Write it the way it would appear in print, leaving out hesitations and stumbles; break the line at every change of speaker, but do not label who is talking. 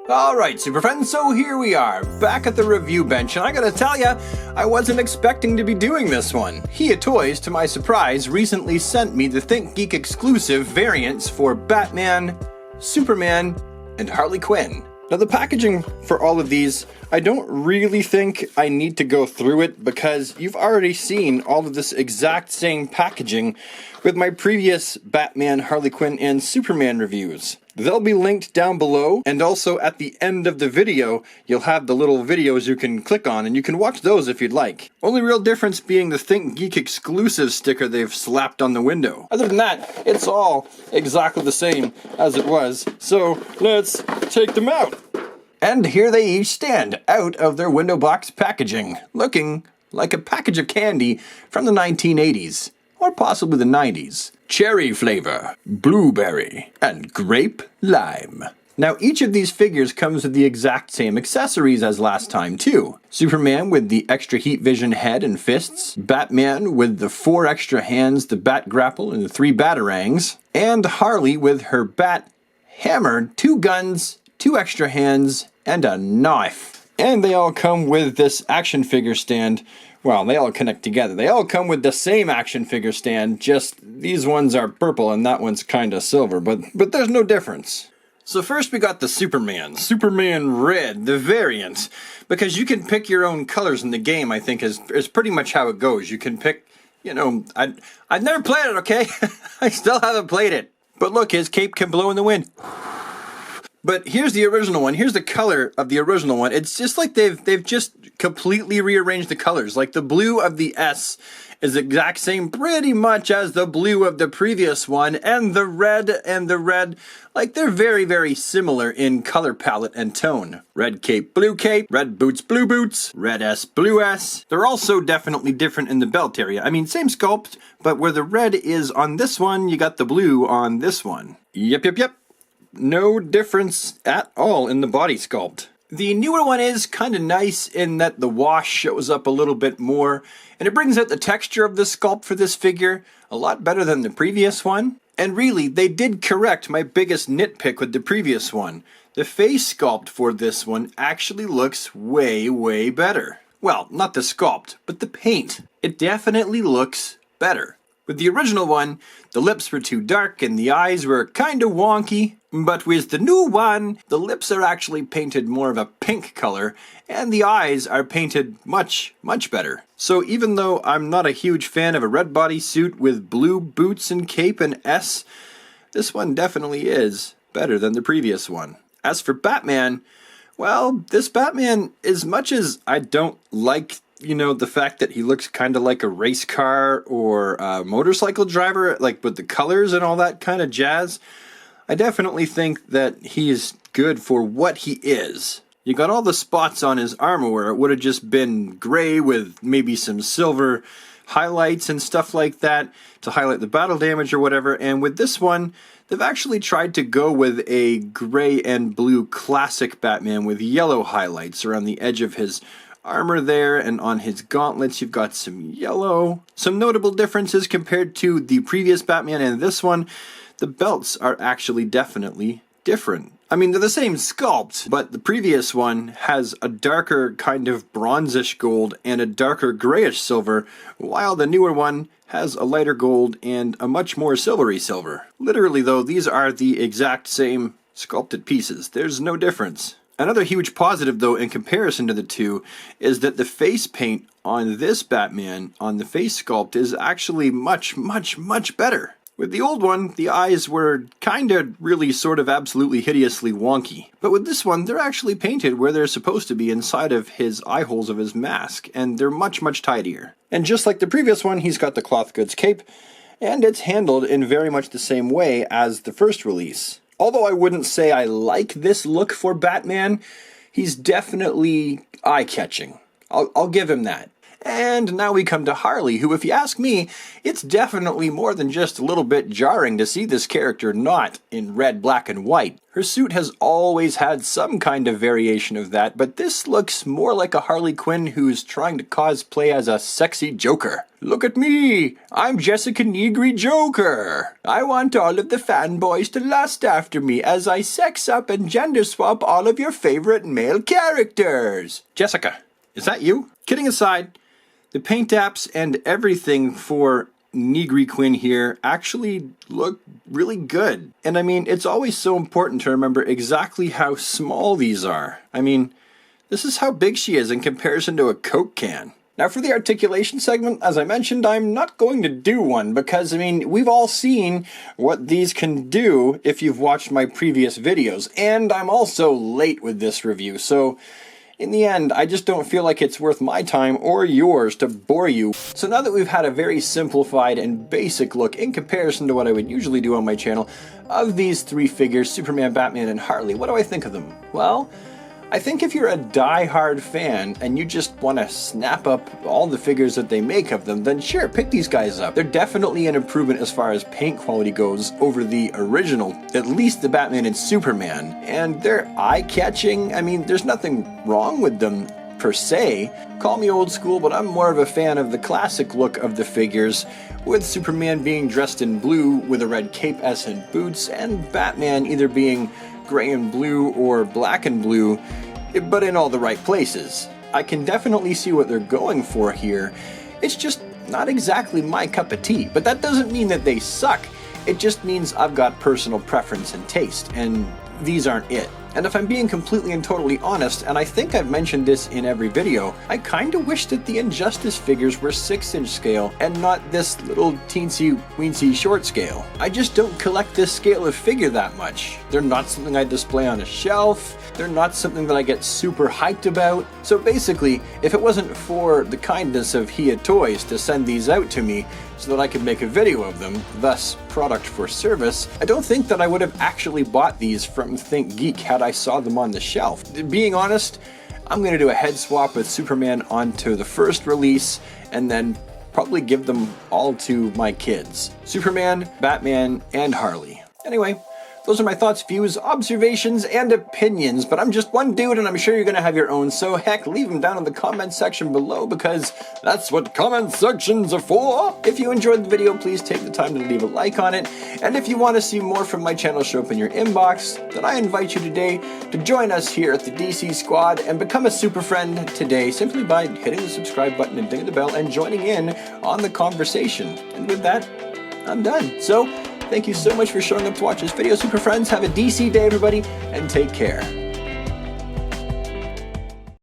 Alright, super friends, so here we are, back at the review bench, and I gotta tell ya, I wasn't expecting to be doing this one. Hiya Toys, to my surprise, recently sent me the ThinkGeek exclusive variants for Batman, Superman, and Harley Quinn. Now the packaging for all of these, I don't really think I need to go through it because you've already seen all of this exact same packaging with my previous Batman, Harley Quinn, and Superman reviews. They'll be linked down below, and also at the end of the video, you'll have the little videos you can click on, and you can watch those if you'd like. Only real difference being the ThinkGeek exclusive sticker they've slapped on the window. Other than that, it's all exactly the same as it was, so let's take them out. And here they each stand, out of their window box packaging, looking like a package of candy from the 1980s, or possibly the 90s. Cherry flavor, blueberry, and grape lime. Now each of these figures comes with the exact same accessories as last time too. Superman with the extra heat vision head and fists, Batman with the 4 extra hands, the bat grapple, and the 3 batarangs, and Harley with her bat hammer, 2 guns, 2 extra hands, and a knife. And they all come with this action figure stand. Well, they all connect together. They all come with the same action figure stand, just these ones are purple and that one's kinda silver, but there's no difference. So first we got the Superman Red, the variant, because you can pick your own colors in the game, I think is pretty much how it goes. You can pick, you know, I've never played it, okay? I still haven't played it. But look, his cape can blow in the wind. But here's the original one. Here's the color of the original one. It's just like they've just completely rearranged the colors. Like the blue of the S is the exact same pretty much as the blue of the previous one. And the red, like they're very, very similar in color palette and tone. Red cape, red boots, blue boots, red S, blue S. They're also definitely different in the belt area. I mean, same sculpt, but where the red is on this one, you got the blue on this one. Yep. No difference at all in the body sculpt. The newer one is kind of nice in that the wash shows up a little bit more, and it brings out the texture of the sculpt for this figure a lot better than the previous one. And really, they did correct my biggest nitpick with the previous one. The face sculpt for this one actually looks way, way better. Well, not the sculpt, but the paint. It definitely looks better. With the original one, the lips were too dark and the eyes were kind of wonky, but with the new one, the lips are actually painted more of a pink color, and the eyes are painted much, much better. So even though I'm not a huge fan of a red bodysuit with blue boots and cape and S, this one definitely is better than the previous one. As for Batman, well, this Batman, as much as I don't like the fact that he looks kind of like a race car or a motorcycle driver, like with the colors and all that kind of jazz, I definitely think that he is good for what he is. You got all the spots on his armor where it would have just been gray with maybe some silver highlights and stuff like that to highlight the battle damage or whatever, and with this one, they've actually tried to go with a gray and blue classic Batman with yellow highlights around the edge of his armor there, and on his gauntlets you've got some yellow. Some notable differences compared to the previous Batman and this one, the belts are actually definitely different. I mean, they're the same sculpt, but the previous one has a darker kind of bronzish gold and a darker grayish silver, while the newer one has a lighter gold and a much more silvery silver. Literally though, these are the exact same sculpted pieces. There's no difference. Another huge positive, though, in comparison to the two, is that the face paint on this Batman, on the face sculpt, is actually much, much, much better. With the old one, the eyes were kinda really sort of absolutely hideously wonky. But with this one, they're actually painted where they're supposed to be inside of his eye holes of his mask, and they're much, much tidier. And just like the previous one, he's got the cloth goods cape, and it's handled in very much the same way as the first release. Although I wouldn't say I like this look for Batman, he's definitely eye-catching. I'll give him that. And now we come to Harley, who, if you ask me, it's definitely more than just a little bit jarring to see this character not in red, black, and white. Her suit has always had some kind of variation of that, but this looks more like a Harley Quinn who's trying to cosplay as a sexy Joker. Look at me! I'm Jessica Negri Joker! I want all of the fanboys to lust after me as I sex up and gender swap all of your favorite male characters! Jessica, is that you? Kidding aside, the paint apps and everything for Negri Quinn here actually look really good. And I mean, it's always so important to remember exactly how small these are. I mean, this is how big she is in comparison to a Coke can. Now for the articulation segment, as I mentioned, I'm not going to do one because, I mean, we've all seen what these can do if you've watched my previous videos, and I'm also late with this review, so in the end, I just don't feel like it's worth my time or yours to bore you. So now that we've had a very simplified and basic look in comparison to what I would usually do on my channel of these three figures, Superman, Batman, and Harley, what do I think of them? Well, I think if you're a die-hard fan and you just want to snap up all the figures that they make of them, then sure, pick these guys up. They're definitely an improvement as far as paint quality goes over the original, at least the Batman and Superman. And they're eye-catching. I mean, there's nothing wrong with them per se. Call me old school, but I'm more of a fan of the classic look of the figures, with Superman being dressed in blue with a red cape S and boots, and Batman either being gray and blue or black and blue, but in all the right places. I can definitely see what they're going for here. It's just not exactly my cup of tea, but that doesn't mean that they suck. It just means I've got personal preference and taste, and these aren't it. And if I'm being completely and totally honest, and I think I've mentioned this in every video, I kinda wish that the Injustice figures were 6-inch scale and not this little teensy-weensy short scale. I just don't collect this scale of figure that much. They're not something I display on a shelf, they're not something that I get super hyped about. So basically, if it wasn't for the kindness of Hiya Toys to send these out to me so that I could make a video of them, thus product for service, I don't think that I would have actually bought these from ThinkGeek had I saw them on the shelf. Being honest, I'm going to do a head swap with Superman onto the first release and then probably give them all to my kids. Superman, Batman, and Harley. Anyway, those are my thoughts, views, observations, and opinions, but I'm just one dude and I'm sure you're gonna have your own, so heck, leave them down in the comment section below because that's what comment sections are for. If you enjoyed the video, please take the time to leave a like on it, and if you want to see more from my channel show up in your inbox, then I invite you today to join us here at the DC Squad and become a super friend today simply by hitting the subscribe button and dinging the bell and joining in on the conversation. And with that, I'm done. So, thank you so much for showing up to watch this video, super friends. Have a DC day, everybody, and take care.